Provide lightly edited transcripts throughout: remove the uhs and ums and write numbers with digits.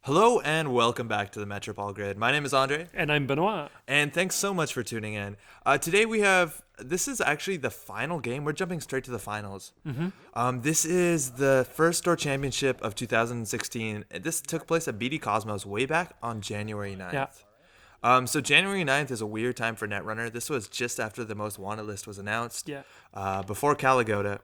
Hello and welcome back to the Metropole Grid. My name is Andrej, And I'm Benoit. and thanks so much for tuning in. Today this is actually the final game. We're jumping straight to the finals. This is the first store championship of 2016. This took place at BD Cosmos way back on January 9th. So January 9th is a weird time for Netrunner. This was just after the most wanted list was announced, before Caligoda.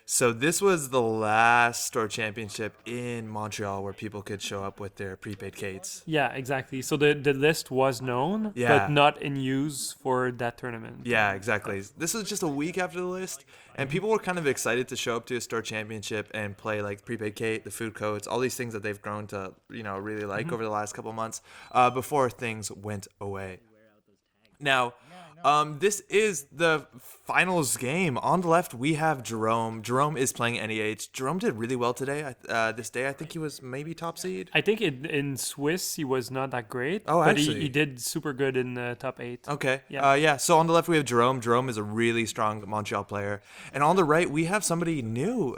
So this was the last store championship in Montreal where people could show up with their prepaid Kates. Yeah, exactly. So the list was known, but not in use for that tournament. Yeah, exactly. This was just a week after the list, and people were kind of excited to show up to a store championship and play like prepaid Kate, the food codes, all these things that they've grown to, really like over the last couple of months, before things went away. Now, this is the finals game. On the left, we have Jerome. Jerome is playing NEH. Jerome did really well today. This day, I think he was maybe top seed. I think in Swiss he was not that great. Oh, but actually. he did super good in the top 8. Okay. Yeah. So on the left, we have Jerome. Jerome is a really strong Montreal player. And on the right, we have somebody new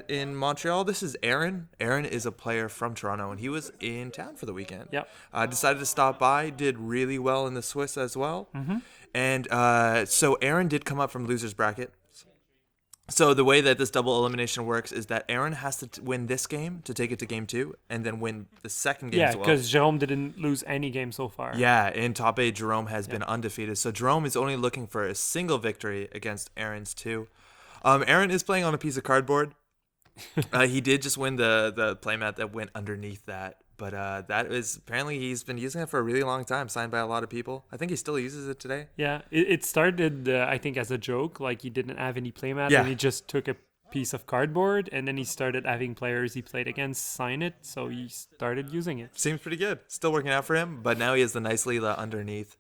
in Montreal. This is Aaron. Aaron is a player from Toronto, and he was in town for the weekend. Yep. Decided to stop by. Did really well in the Swiss as well. And so Aaron did come up from loser's bracket. So the way that this double elimination works is that Aaron has to win this game to take it to game 2 and then win the second game as well. because Jerome didn't lose any game so far. Yeah, in top 8, Jerome has been undefeated. So Jerome is only looking for a single victory against Aaron's 2. Aaron is playing on a piece of cardboard. He did just win the playmat that went underneath that. But that is apparently he's been using it for a really long time, signed by a lot of people. I think he still uses it today. Yeah, it started, I think, as a joke. Like he didn't have any playmat, Yeah. and he just took a piece of cardboard, and then he started having players he played against sign it, so he started using it. Seems pretty good. Still working out for him, but now he has the nice Leela underneath.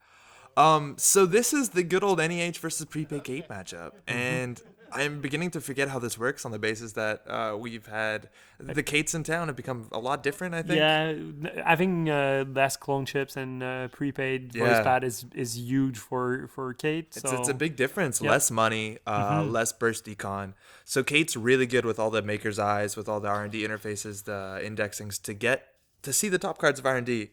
So this is the good old NEH versus prepaid Kate matchup, and I'm beginning to forget how this works on the basis that we've had the Kates in town have become a lot different, I think. Yeah, having less clone chips and prepaid voice pad is huge for Kate. It's a big difference. Yep. Less money, less burst decon. So Kate's really good with all the maker's eyes, with all the R&D interfaces, the indexings to see the top cards of R&D,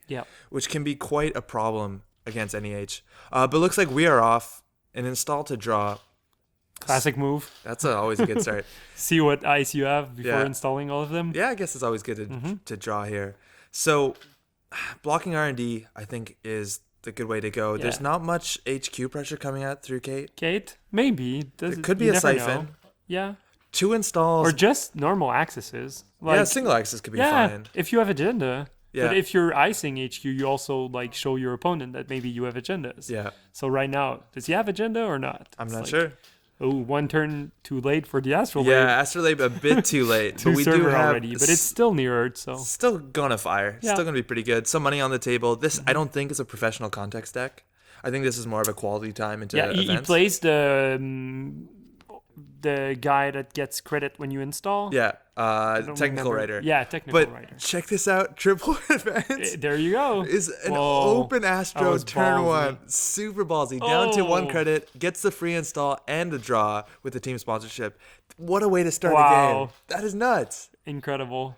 which can be quite a problem against NEH. But looks like we are off. An install to draw. Classic move. That's always a good start. See what ice you have before installing all of them. Yeah, I guess it's always good to draw here. So blocking R&D, I think, is the good way to go. Yeah. There's not much HQ pressure coming out through Kate. Kate, maybe. It could be a siphon. Know. Yeah. 2 installs. Or just normal accesses. Like, single axis could be fine. If you have agenda. Yeah. But if you're icing HQ, you also show your opponent that maybe you have agendas. Yeah. So right now, does he have agenda or not? I'm not sure. Oh, one turn too late for the Astrolabe. Yeah, Astrolabe a bit too late. Two but we do server have already, but it's still near Earth, so still gonna fire. Yeah. Still gonna be pretty good. Some money on the table. This I don't think is a professional context deck. I think this is more of a quality time into events. he plays the guy that gets credit when you install. Yeah, I don't technical remember. writer. Yeah, technical But writer. check this out. Triple advance There you go. is an Whoa, open that Astro was turn ballsy. 1. Super ballsy. Down to 1 Oh. credit. Gets the free install and a draw with the team sponsorship. What a way to start a Wow. game. That is nuts. Incredible.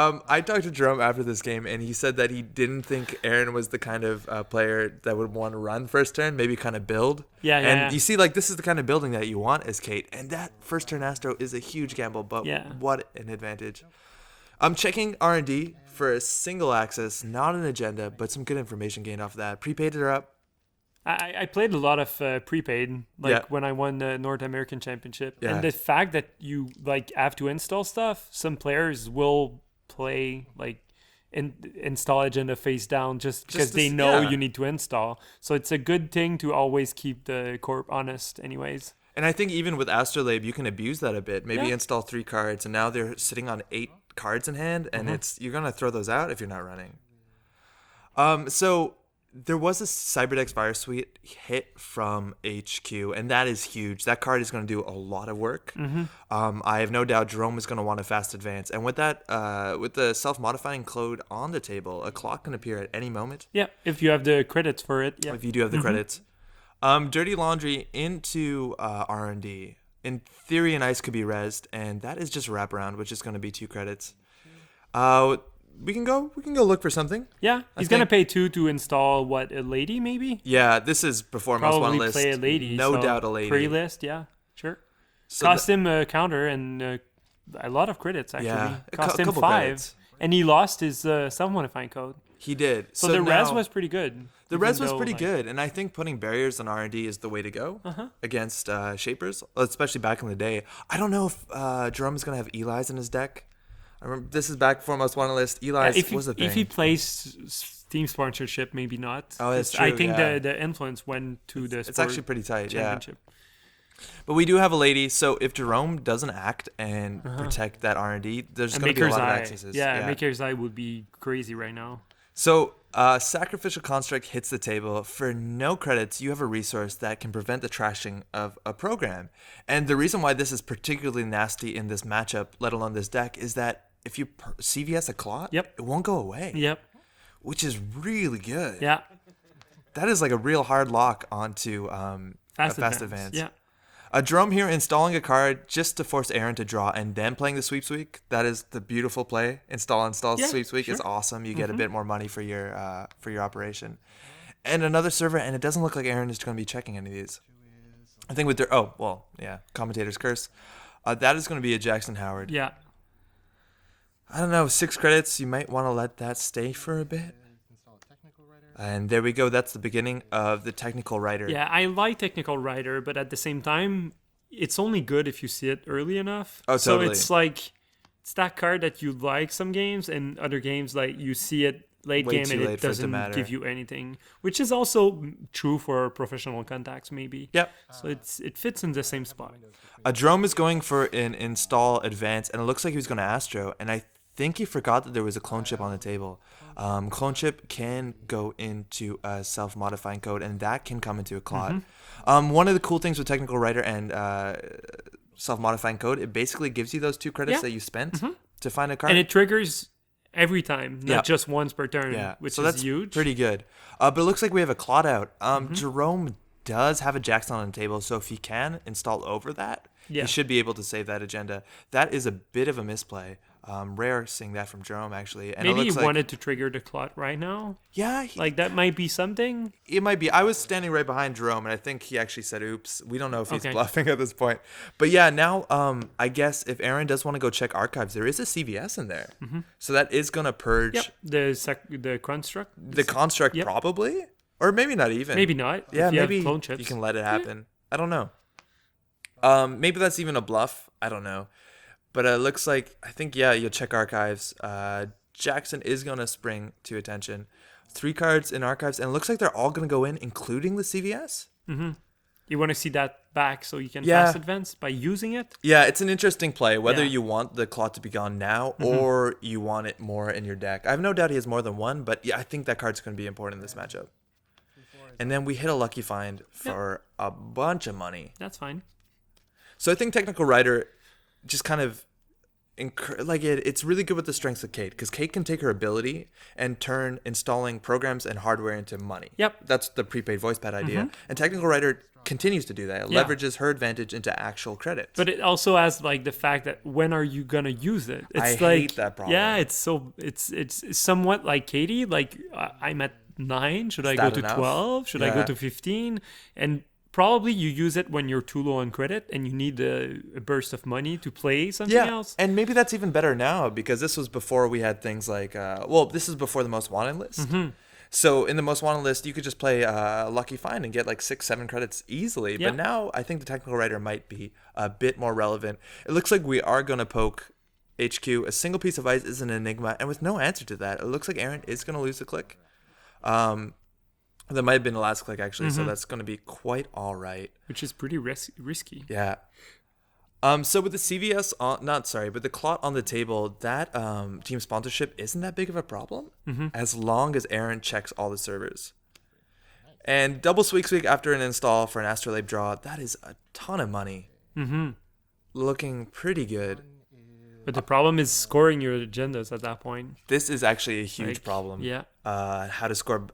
I talked to Jerome after this game, and he said that he didn't think Aaron was the kind of player that would want to run first turn, maybe kind of build. And you see, this is the kind of building that you want as Kate, and that first turn Astro is a huge gamble, but what an advantage. I'm checking R&D for a single axis, not an agenda, but some good information gained off of that. Prepaid are up. I played a lot of prepaid, when I won the North American Championship. Yeah. And the fact that you have to install stuff, some players will play install agenda face down just because they know you need to install. So it's a good thing to always keep the corp honest anyways. And I think even with Astrolabe, you can abuse that a bit. Maybe install 3 cards, and now they're sitting on 8 cards in hand, and you're going to throw those out if you're not running. So there was a Cyberdex Virus Suite hit from HQ, and that is huge. That card is going to do a lot of work. I have no doubt Jerome is going to want a fast advance. And with that, with the self-modifying code on the table, a clock can appear at any moment. Yeah, if you have the credits for it. Yeah. If you do have the credits. Dirty Laundry into R&D. In theory, an ice could be rezzed, and that is just wraparound, which is going to be 2 credits. we can go look for something. Yeah, he's gonna pay 2 to install a lady maybe. Yeah, this is before most wanted list. Play a lady. No doubt a lady. Pre-list, yeah, sure. So cost him a counter and a lot of credits actually. Yeah, cost him 5, credits. And he lost his self-modifying code. He did. So the res was pretty good. The res was pretty good, and I think putting barriers on R&D is the way to go against shapers, especially back in the day. I don't know if Jerome is going to have Eli's in his deck. I remember this is back before most wanted list. Eli's was a thing. If he plays Steam sponsorship, maybe not. Oh, that's true. I think the influence went to the It's actually pretty tight, championship. Yeah. But we do have a lady, so if Jerome doesn't act and protect that R&D, there's going to be a lot of accesses. Yeah, Maker's Eye would be crazy right now. So, Sacrificial Construct hits the table. For no credits, you have a resource that can prevent the trashing of a program. And the reason why this is particularly nasty in this matchup, let alone this deck, is that if you CVS a clot, it won't go away. Yep. Which is really good. Yeah. That is like a real hard lock onto fast advance. Yeah. Jerome here installing a card just to force Aaron to draw and then playing the Sweeps Week. That is the beautiful play. Install Sweeps Week is awesome. You get a bit more money for your operation. And another server, and it doesn't look like Aaron is going to be checking any of these. I think with their Commentator's Curse. That is going to be a Jackson Howard. Yeah. I don't know, 6 credits. You might want to let that stay for a bit. And there we go. That's the beginning of the Technical Writer. Yeah, I like Technical Writer, but at the same time, it's only good if you see it early enough. Oh, totally. So it's like, it's that card that you like some games, and other games, like, you see it late Way game too and late it for it to doesn't matter. give you anything, which is also true for professional contacts, maybe. Yep. So it fits in the same spot. Jerome is going for an install advance, and it looks like he was going to Astro, and I think he forgot that there was a clone chip on the table. Clone chip can go into a self-modifying code, and that can come into a clot. One of the cool things with Technical Writer and self-modifying code, it basically gives you those 2 credits that you spent to find a card. And it triggers every time, not just once per turn, which so is that's huge. Pretty good. But it looks like we have a clot out. Jerome does have a Jackson on the table, so if he can install over that, he should be able to save that agenda. That is a bit of a misplay. Rare seeing that from Jerome, actually. And maybe it looks he like, wanted to trigger the clot right now. Yeah. Like, that might be something. It might be. I was standing right behind Jerome, and I think he actually said, oops. We don't know if he's bluffing at this point. But yeah, now I guess if Aaron does want to go check archives, there is a CVS in there. So that is going to purge. Yep. The construct. The construct, probably. Or maybe not even. Maybe not. Yeah, maybe you can let it happen. I don't know. Maybe that's even a bluff. I don't know. But it looks like, I think, you'll check archives. Jackson is going to spring to attention. 3 cards in archives, and it looks like they're all going to go in, including the CVS. You want to see that back so you can fast advance by using it? Yeah, it's an interesting play, whether you want the clot to be gone now or you want it more in your deck. I have no doubt he has more than one, but I think that card's going to be important in this matchup. And then we hit a lucky find for a bunch of money. That's fine. So I think Technical Writer just kind of it's really good with the strengths of Kate, because Kate can take her ability and turn installing programs and hardware into money. Yep. That's the prepaid voice pad idea. And Technical Writer continues to do that. It leverages her advantage into actual credits. But it also has like the fact that when are you gonna use it? I hate that problem. Yeah, it's somewhat like Katie. Like I'm at 9. Should I go to 12? Should I go to 15? And probably you use it when you're too low on credit and you need a burst of money to play something else. And maybe that's even better now, because this was before we had things like, this is before the most wanted list. So in the most wanted list, you could just play Lucky Find and get like 6-7 credits easily. But now I think the Technical Writer might be a bit more relevant. It looks like we are going to poke HQ. A single piece of ice is an enigma, and with no answer to that, it looks like Aaron is going to lose the click. That might have been the last click, actually, so that's going to be quite all right. Which is pretty risky. Yeah. So with the CVS but the clot on the table, that team sponsorship isn't that big of a problem, as long as Aaron checks all the servers. And double Sweeps Week after an install for an Astrolabe draw, that is a ton of money. Looking pretty good. But the problem is scoring your agendas at that point. This is actually a huge problem. Yeah. How to score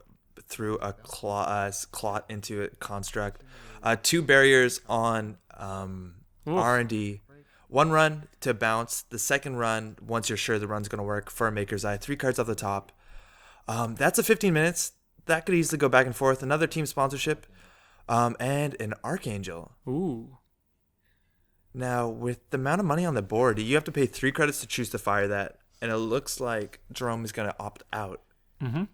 through a clot into a construct. 2 barriers on R&D. 1 run to bounce. The second run, once you're sure the run's going to work, for a Maker's Eye. 3 cards off the top. That's a 15 minutes. That could easily go back and forth. Another team sponsorship. And an Archangel. Ooh. Now, with the amount of money on the board, you have to pay 3 credits to choose to fire that. And it looks like Jerome is going to opt out. Mm-hmm.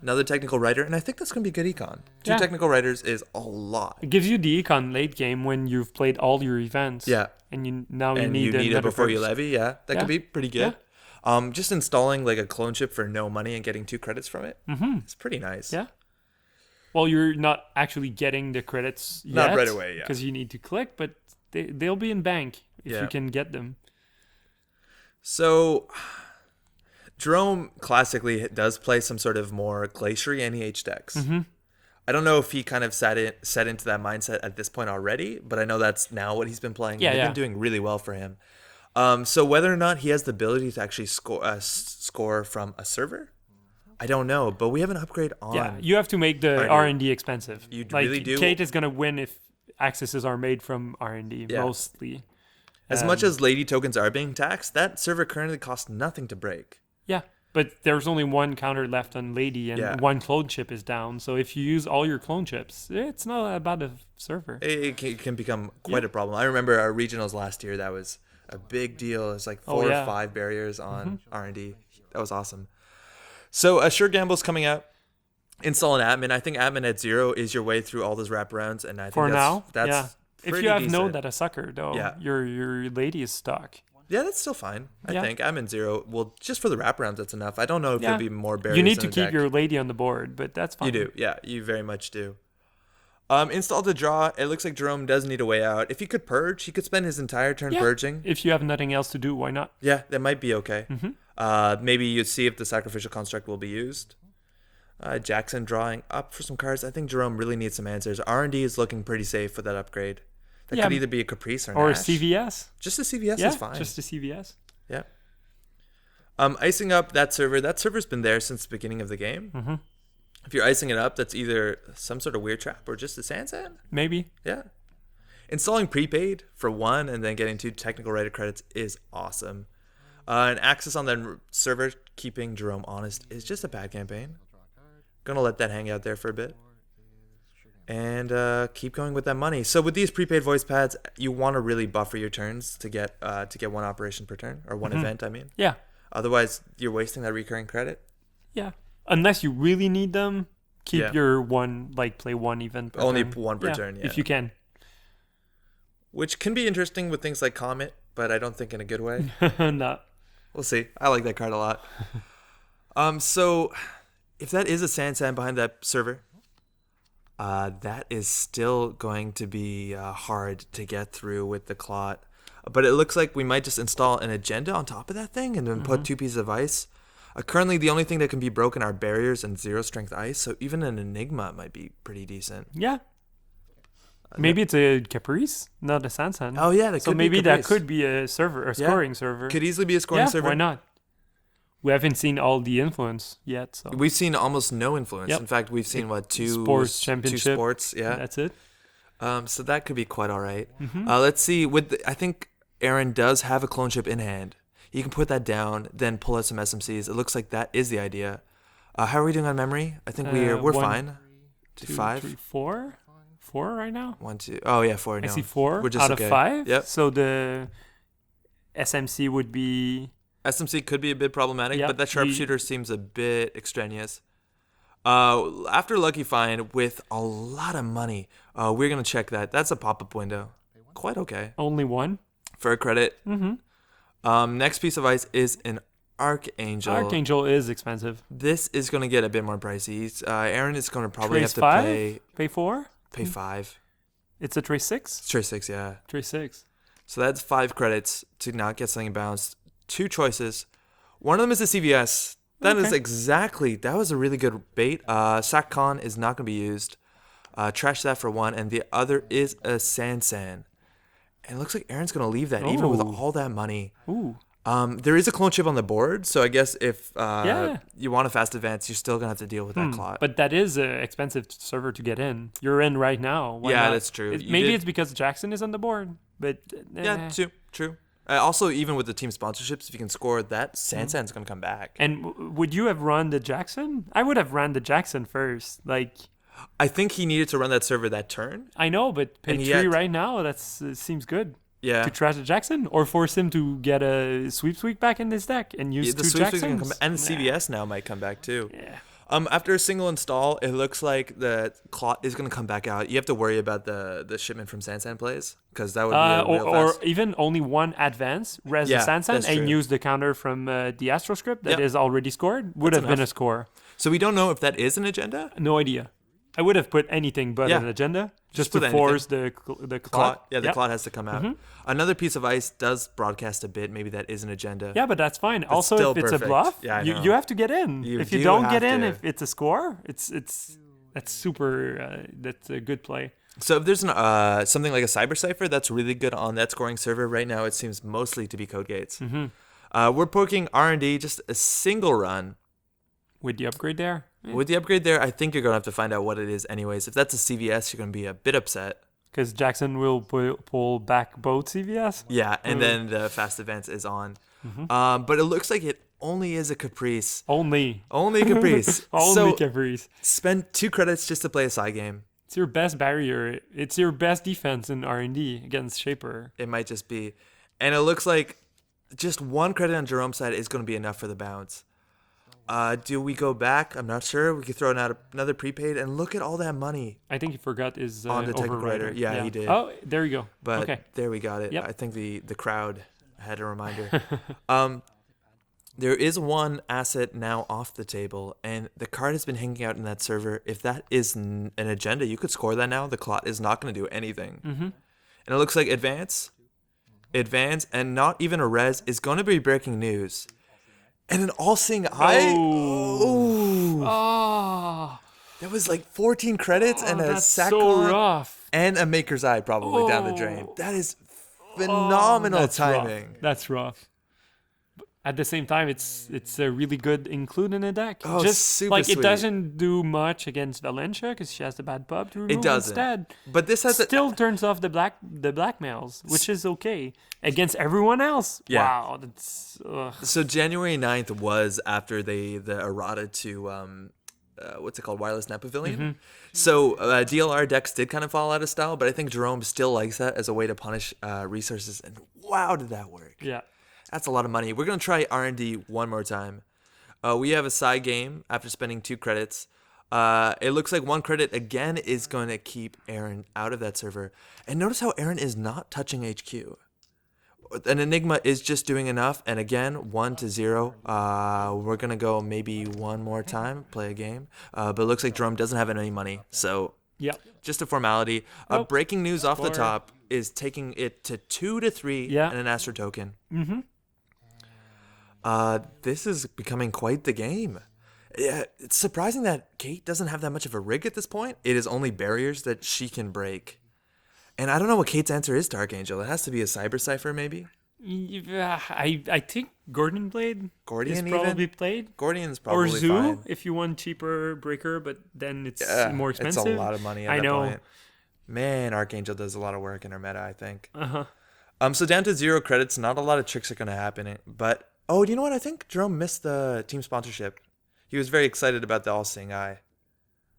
Another technical writer, and I think that's going to be good econ. 2 technical writers is a lot. It gives you the econ late game when you've played all your events. Yeah. And you need it before you levy. Yeah, that could be pretty good. Yeah. Just installing like a clone chip for no money and getting 2 credits from it. Mm-hmm. It's pretty nice. Yeah. Well, you're not actually getting the credits yet. Not right away, yeah. Because you need to click, but they'll be in bank if you can get them. So, Jerome classically does play some sort of more glaciery NEH decks. Mm-hmm. I don't know if he kind of set into that mindset at this point already, but I know that's now what he's been playing. Yeah, They've been doing really well for him. So whether or not he has the ability to actually score from a server, I don't know. But we have an upgrade on. Yeah, you have to make the R&D expensive. You really do. Kate is going to win if accesses are made from R&D, mostly. As much as Lady tokens are being taxed, that server currently costs nothing to break. Yeah, but there's only 1 counter left on Lady, and 1 clone chip is down. So if you use all your clone chips, it's not that bad of server. It can become quite a problem. I remember our regionals last year. That was a big deal. It was like 4 or 5 barriers on R&D. That was awesome. So Sure Gamble's coming out. Install an admin. I think admin at 0 is your way through all those wraparounds, and I think for now, that's if you have decent. no data sucker though, your Lady is stuck. Yeah, that's still fine. I think admin 0. Well, just for the wraparounds, that's enough. I don't know if there'll be more barriers. You need to in the keep deck. your Lady on the board, but that's fine. You do, yeah. You very much do. Install to draw. It looks like Jerome does need a way out. If he could purge, he could spend his entire turn purging. If you have nothing else to do, why not? Yeah, that might be okay. Mm-hmm. Maybe you'd see if the sacrificial construct will be used. Jackson drawing up for some cards. I think Jerome really needs some answers. R&D is looking pretty safe with that upgrade. That could either be a Caprice or a Nash. CVS. Just a CVS is fine. Just a CVS. Yeah. Icing up that server. That server's been there since the beginning of the game. Mm-hmm. If you're icing it up, that's either some sort of weird trap or just a sand. Maybe. Yeah. Installing prepaid for 1 and then getting 2 technical writer credits is awesome. And access on that server, keeping Jerome honest, is just a bad campaign. Gonna let that hang out there for a bit. And keep going with that money. So with these prepaid voice pads, you want to really buffer your turns to get 1 operation per turn, or 1 event, I mean. Yeah. Otherwise, you're wasting that recurring credit. Yeah. Unless you really need them, keep your 1, play 1 event per Only turn. 1 per turn, yeah. If you can. Which can be interesting with things like Comet, but I don't think in a good way. No. We'll see. I like that card a lot. So if that is a sand behind that server, that is still going to be hard to get through with the clot. But it looks like we might just install an agenda on top of that thing and then put 2 pieces of ice. Currently, the only thing that can be broken are barriers and 0 strength ice, so even an Enigma might be pretty decent. Yeah. Maybe it's a Caprice, not a Sansan. Oh, yeah, that could be maybe Caprice. that could be a server, a scoring server. Could easily be a scoring server. Why not? We haven't seen all the influence yet. So we've seen almost no influence. Yep. In fact, we've seen, 2 sports championship. 2 sports, yeah. That's it. So that could be quite all right. Mm-hmm. Let's see. I think Aaron does have a clone chip in hand. You can put that down, then pull out some SMCs. It looks like that is the idea. How are we doing on memory? I think we're fine. 2, 5, 3, 4. 4 right now. 1, 2. Oh yeah, 4. No. I see 4 We're just out okay. of 5. Yep. So the SMC would be. SMC could be a bit problematic, Yep. but that sharpshooter seems a bit extraneous. After Lucky Find with a lot of money, we're gonna check that. That's a pop-up window. Quite okay. Only 1 for a credit. Mm-hmm. Next piece of ice is an Archangel. Archangel is expensive. This is going to get a bit more pricey. Aaron is going to probably Trace have to 5? Pay 4? Pay 5. It's a Trace 6? It's Trace 6, yeah. Trace 6. So that's 5 credits to not get something bounced. 2 choices. One of them is a CVS. That was a really good bait. SacCon is not going to be used. Trash that for 1. And the other is a Sansan. And it looks like Aaron's going to leave that even with all that money. Ooh. There is a clone chip on the board, so I guess if you want a fast advance, you're still going to have to deal with that clot. But that is an expensive server to get in. You're in right now. Why not? That's true. Maybe it's because Jackson is on the board. But yeah, true. Also, even with the team sponsorships, if you can score that, Sansan's going to come back. And would you have run the Jackson? I would have run the Jackson first. I think he needed to run that server that turn. I know, but pay 3 right now, seems good. Yeah. To trash the Jackson or force him to get a sweep back in his deck and use 2 Jacksons. And CVS now might come back too. Yeah. After a single install, it looks like the clot is going to come back out. You have to worry about the shipment from Sansan plays because that would be or even only one advance, res the Sansan, and use the counter from the Astro script that is already scored. Would have been a score. So we don't know if that is an agenda? No idea. I would have put anything but an agenda just to force the clot. Yeah, the clot has to come out. Another piece of ice does broadcast a bit. Maybe that is an agenda. Yeah, but that's fine. Also, if it's a bluff, you have to get in. If you don't get in, if it's a score, that's super. That's a good play. So if there's something like a Cyber Cipher that's really good on that scoring server right now, it seems mostly to be Code Gates. We're poking R&D just a single run. With the upgrade there? With the upgrade there, I think you're going to have to find out what it is anyways. If that's a CVS, you're going to be a bit upset. Because Jackson will pull back both CVS? Yeah, and then the fast advance is on. But it looks like it only is a Caprice. Only Caprice. Caprice. Spend 2 credits just to play a side game. It's your best barrier. It's your best defense in R&D against Shaper. It might just be. And it looks like just 1 credit on Jerome's side is going to be enough for the bounce. Do we go back? I'm not sure. We could throw out another prepaid and look at all that money. I think he forgot his on the technical writer. Yeah, he did. Oh, there you go. But there we got it. Yep. I think the crowd had a reminder. There is 1 asset now off the table, and the card has been hanging out in that server. If that is an agenda, you could score that now. The clot is not going to do anything. And it looks like advance, and not even a res is going to be breaking news. And an all-seeing eye. Oh. That was like 14 credits and a sack so rough. And a Maker's Eye probably down the drain. That is phenomenal timing. Rough. That's rough. At the same time, it's a really good include in a deck. Oh, just super sweet. It doesn't do much against Valencia because she has the bad pub to remove instead. But this has still turns off the blackmails, which is okay against everyone else. Yeah. Wow, that's. So January 9th was after the errata to what's it called, Wireless Net Pavilion. So DLR decks did kind of fall out of style, but I think Jerome still likes that as a way to punish resources. And wow, did that work? Yeah. That's a lot of money. We're going to try R&D one more time. We have a side game after spending 2 credits. It looks like 1 credit again is going to keep Aaron out of that server. And notice how Aaron is not touching HQ. An Enigma is just doing enough. And again, 1-0. We're going to go maybe 1 more time, play a game. But it looks like Jerome doesn't have any money. So just a formality. Breaking news off the top is taking it to 2-3 and an Astro token. This is becoming quite the game. It's surprising that Kate doesn't have that much of a rig at this point. It is only barriers that she can break. And I don't know what Kate's answer is to Archangel. It has to be a Cyber Cipher, maybe? Yeah, I think Gordian Blade is probably played. Gordian's probably or Zoo, fine. if you want cheaper breaker, but then it's more expensive. It's a lot of money at that point. Man, Archangel does a lot of work in her meta, I think. So down to 0 credits, not a lot of tricks are going to happen. But, do you know what? I think Jerome missed the team sponsorship. He was very excited about the All-Seeing Eye.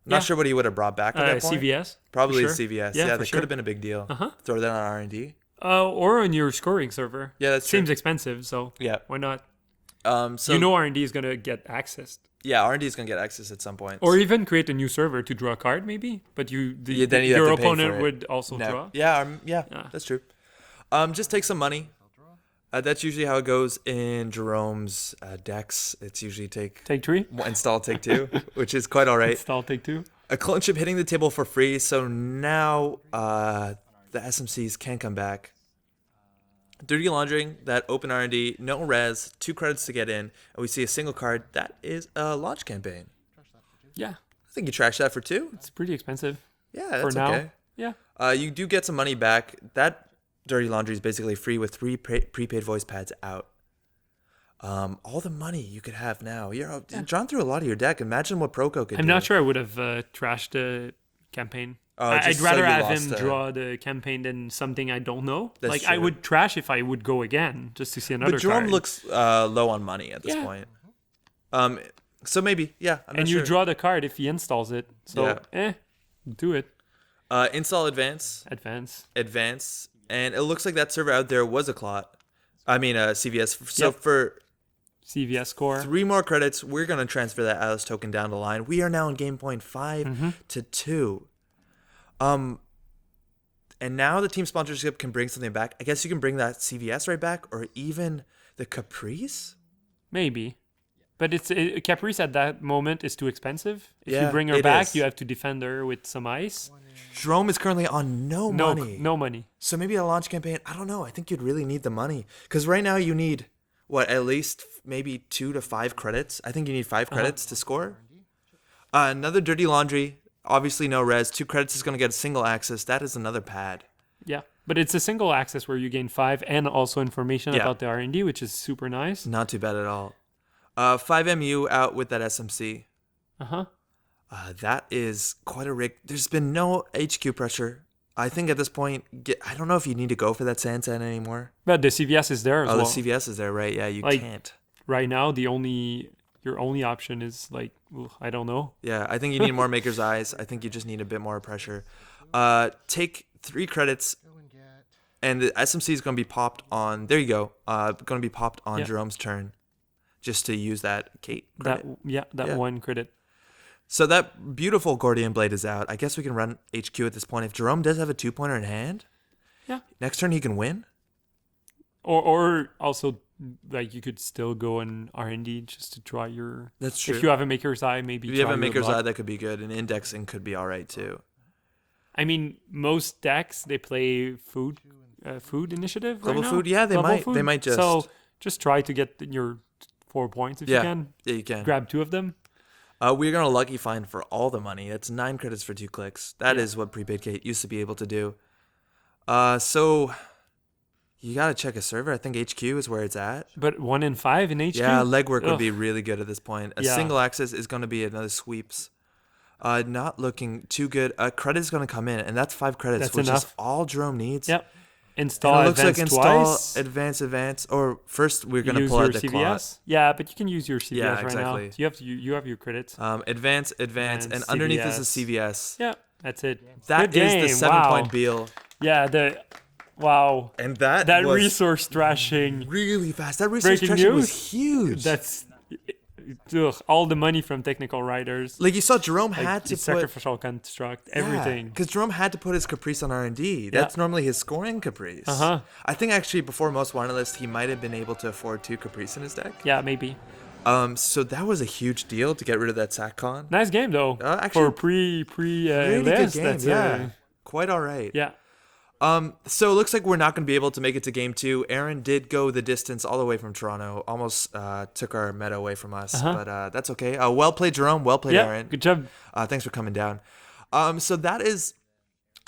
Not sure what he would have brought back at that point. CVS? Probably CVS. Yeah, that sure. could have been a big deal. Throw that on R&D. Or on your scoring server. Yeah, that's true. Seems expensive, so why not? So R&D is going to get access. Yeah, R&D is going to get access at some point. Or even create a new server to draw a card, maybe. But then your opponent would also draw. Yeah, that's true. Just take some money. That's usually how it goes in Jerome's decks. It's usually take 3, install, take 2, which is quite all right. Install, take 2. A clone chip hitting the table for free, so now the SMCs can come back. Dirty Laundering, that open R&D, no res, 2 credits to get in, and we see a single card. That is a launch campaign. Yeah. I think you trash that for 2. It's pretty expensive. Yeah, that's for now. okay. Yeah. You do get some money back. That Dirty Laundry is basically free with 3 prepaid voice pads out. All the money you could have now. You're drawn through a lot of your deck. Imagine what Proco could do. I'm not sure I would have trashed the campaign. I'd rather have him draw the campaign than something I don't know. Like true. I would trash if I would go again just to see another card. But Jerome looks low on money at this point. So maybe, yeah. And you draw the card if he installs it. So, do it. Install advance. And it looks like that server out there was a CVS. So for CVS score, 3 more credits, we're going to transfer that Alice token down the line. We are now in game point 5 to 2. And now the team sponsorship can bring something back. I guess you can bring that CVS right back, or even the Caprice? Maybe. But Caprice at that moment is too expensive. If you bring her back, you have to defend her with some ice. Jerome is currently on no money. No money. So maybe a launch campaign, I don't know. I think you'd really need the money. Because right now you need, at least maybe 2 to 5 credits? I think you need 5 credits to score. Another Dirty Laundry. Obviously no res. 2 credits is going to get a single access. That is another pad. Yeah. But it's a single access where you gain 5 and also information about the R&D, which is super nice. Not too bad at all. 5MU out with that SMC. That is quite a rig. There's been no HQ pressure. I think at this point, I don't know if you need to go for that Sansan anymore. But the CVS is there as well. Oh, the CVS is there, right? Yeah, you can't. Right now, your only option is I don't know. Yeah, I think you need more Maker's Eyes. I think you just need a bit more pressure. Take 3 credits, and the SMC is going to be popped on. There you go. Going to be popped on Jerome's turn. Just to use that Kate credit. One credit. So that beautiful Gordian Blade is out. I guess we can run HQ at this point. If Jerome does have a 2-pointer in hand, next turn he can win. Or also, you could still go in R&D just to draw your... That's true. If you have a Maker's Eye, maybe if you have a Maker's Eye, that could be good. And indexing could be all right, too. I mean, most decks, they play food initiative Global right now. Food? Yeah, they might. Food. They might just... So just try to get your 4 points if you can. Yeah, you can. Grab 2 of them. We're going to lucky find for all the money. It's 9 credits for 2 clicks. That is what prepaid Kate used to be able to do. So you got to check a server. I think HQ is where it's at. But 1 in 5 in HQ? Yeah, legwork would be really good at this point. A single access is going to be another sweeps. Not looking too good. Credit is going to come in, and that's 5 credits, which is all Jerome needs. Yep. Install advance twice. Advance, or first we're going to pull out the CVS. cloth. Yeah, but you can use your CVS exactly. right now. You have your credits. Advance, and underneath this is CVS. Yeah, that's it. That is the 7-point Beal. Yeah, wow. And that was resource thrashing. Really fast. That resource thrashing was huge. That's... all the money from technical writers. You saw Jerome had to put sacrificial construct, everything. Because Jerome had to put his Caprice on R&D. That's normally his scoring Caprice. I think actually before most wanted lists, he might have been able to afford 2 Caprice in his deck. Yeah, maybe. So that was a huge deal to get rid of that SACCON. Nice game though. Actually, for pre really list, good game. Quite all right. Yeah. So it looks like we're not going to be able to make it to game 2. Aaron did go the distance all the way from Toronto. Almost took our meta away from us, but that's okay. Well played, Jerome. Well played, Aaron. Good job. Thanks for coming down. So that is,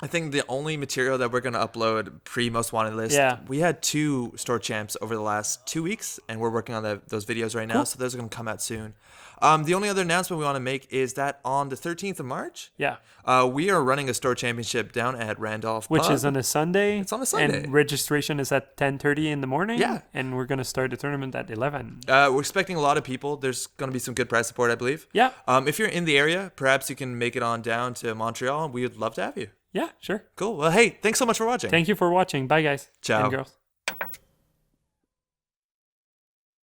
I think, the only material that we're going to upload pre-most wanted list. Yeah. We had 2 store champs over the last 2 weeks, and we're working on those videos right now, so those are going to come out soon. The only other announcement we want to make is that on the 13th of March, we are running a store championship down at Randolph Pub. Which is on a Sunday. It's on a Sunday. And registration is at 10:30 in the morning. Yeah. And we're going to start the tournament at 11. We're expecting a lot of people. There's going to be some good prize support, I believe. Yeah. If you're in the area, perhaps you can make it on down to Montreal. We would love to have you. Yeah, sure. Cool. Well, hey, thanks so much for watching. Thank you for watching. Bye, guys. Ciao. And girls.